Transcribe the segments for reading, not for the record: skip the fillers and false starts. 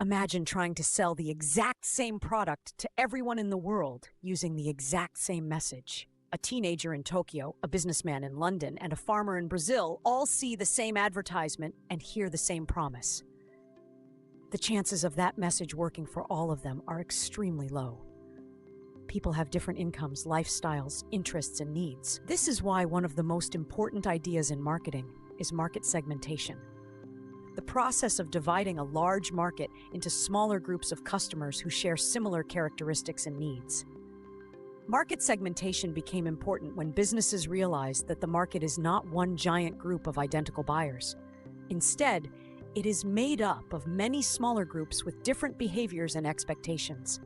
Imagine trying to sell the exact same product to everyone in the world using the exact same message. A teenager in Tokyo, a businessman in London, and a farmer in Brazil all see the same advertisement and hear the same promise. The chances of that message working for all of them are extremely low. People have different incomes, lifestyles, interests, and needs. This is why one of the most important ideas in marketing is market segmentation. The process of dividing a large market into smaller groups of customers who share similar characteristics and needs. Market segmentation became important when businesses realized that the market is not one giant group of identical buyers. Instead, it is made up of many smaller groups with different behaviors and expectations.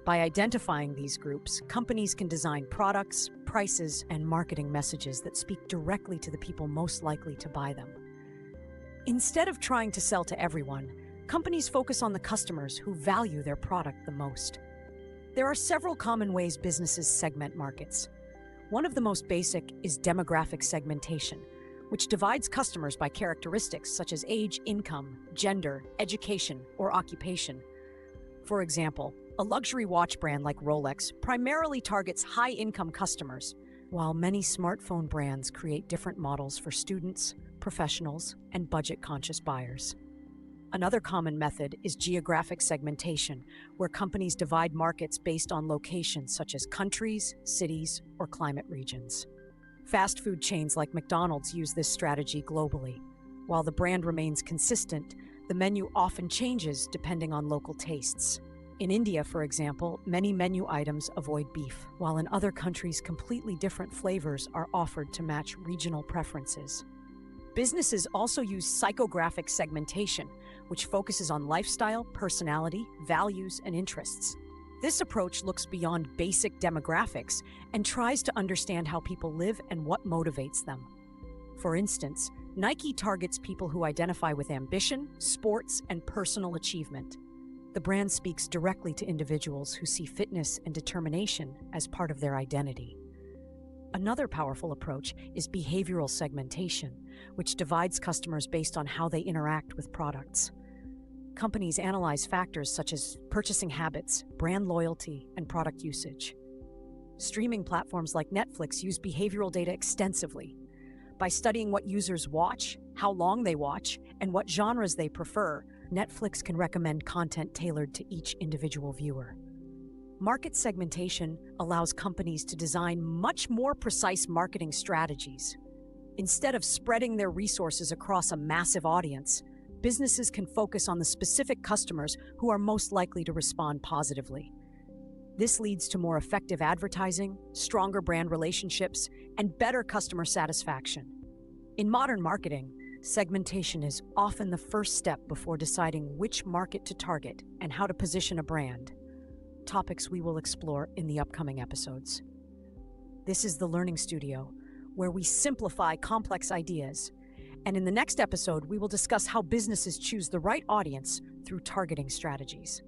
By identifying these groups, companies can design products, prices, and marketing messages that speak directly to the people most likely to buy them. Instead of trying to sell to everyone, companies focus on the customers who value their product the most. There are several common ways businesses segment markets. One of the most basic is demographic segmentation, which divides customers by characteristics such as age, income, gender, education, or occupation. For example, a luxury watch brand like Rolex primarily targets high-income customers, while many smartphone brands create different models for students, professionals, and budget-conscious buyers. Another common method is geographic segmentation, where companies divide markets based on locations such as countries, cities, or climate regions. Fast food chains like McDonald's use this strategy globally. While the brand remains consistent, the menu often changes depending on local tastes. In India, for example, many menu items avoid beef, while in other countries completely different flavors are offered to match regional preferences. Businesses also use psychographic segmentation, which focuses on lifestyle, personality, values, and interests. This approach looks beyond basic demographics and tries to understand how people live and what motivates them. For instance, Nike targets people who identify with ambition, sports, and personal achievement. The brand speaks directly to individuals who see fitness and determination as part of their identity. Another powerful approach is behavioral segmentation, which divides customers based on how they interact with products. Companies analyze factors such as purchasing habits, brand loyalty, and product usage. Streaming platforms like Netflix use behavioral data extensively. By studying what users watch, how long they watch, and what genres they prefer, Netflix can recommend content tailored to each individual viewer. Market segmentation allows companies to design much more precise marketing strategies. Instead of spreading their resources across a massive audience, businesses can focus on the specific customers who are most likely to respond positively. This leads to more effective advertising, stronger brand relationships, and better customer satisfaction. In modern marketing, segmentation is often the first step before deciding which market to target and how to position a brand, topics we will explore in the upcoming episodes. This is the Learning Studio, where we simplify complex ideas. And in the next episode, we will discuss how businesses choose the right audience through targeting strategies.